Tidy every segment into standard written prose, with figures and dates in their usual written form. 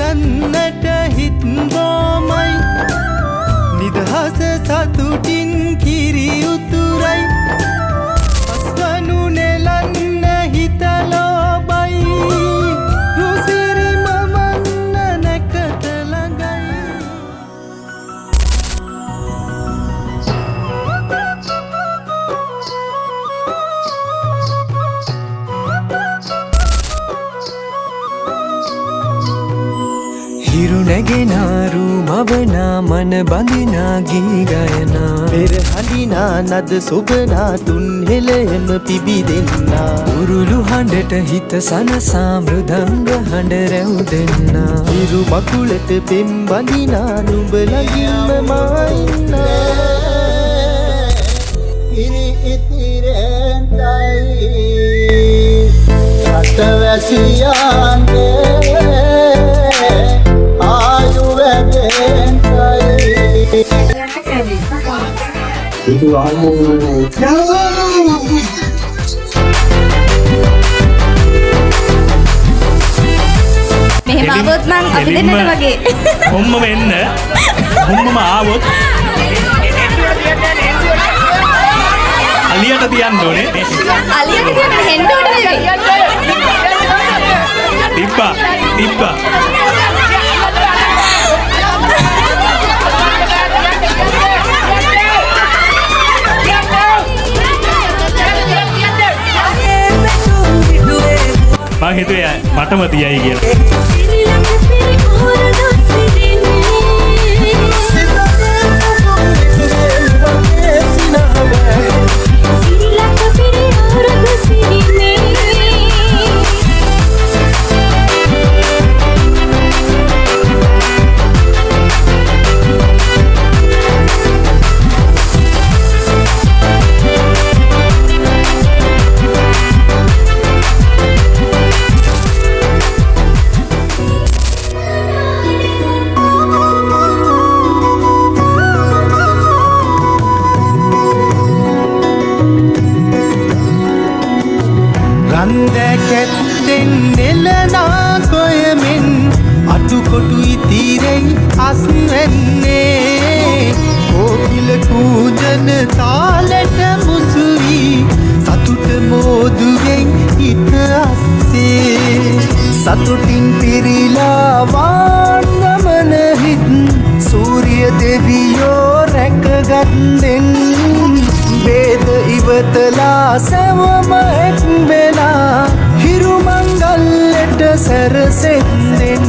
කියන්නට හිත් බොමයි නිදහස සතුටින් කිරි උතුරයි අස්වනු නෙලන්න හිතලොබයි රුසිරි මමන්න නැකත ළඟයි හිරු නැගෙනාරු මවනා මන බඳිනා ගී ගයනා පෙරහඬිනා නද සොබනා තුන් හෙළෙම පිබිදෙන්නා උරුළු හඬට හිත සනසා මෘදංග හඬ රැව් දෙන්නා හිරු මකුලට පෙම් බඳිනා නුඹ ළඟින්ම මා ඉන්නා ඉරි ඉතිරෙන්දයි අටවැසියන්ගේ itu aku මෙහෙම આવොත් මං අපි දෙන්නට වගේ කොම්මම එන්න කොම්මම ආවොත් අලියට තියන්න ඕනේ අලියට තියන්න හෙන්න ඕනේ තිබ්බා මං හිතුවේ මටම තියයි කියලා රන්දැකැත්තෙන් නෙලනා කොයමෙන් අටුකොටු ඉතිරෙයි අස්වැන්නේ කෝකිල කූජන තාලෙට මුසුවී සතුට මෝදුවෙන් හිත අස්සේ සතුටින් පිරිලා වාන්ගමන හිත් සූරිය දෙවියෝ රැකගත්තෙන් වේද ඉවතලා සැවම එක් වෙලා හිරු මංගල්ලට සැරසෙන්නෙන්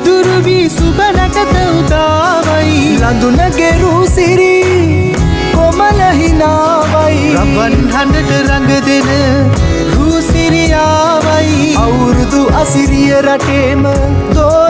දුරුවී සුබනකත උදාවයි ලඳුනගේ රුසිරි කොමල හිනාවයි රබන් හඬට රඟ දෙන රුසිරියාවයි අවුරුදු අසිරිය රටේම දෝ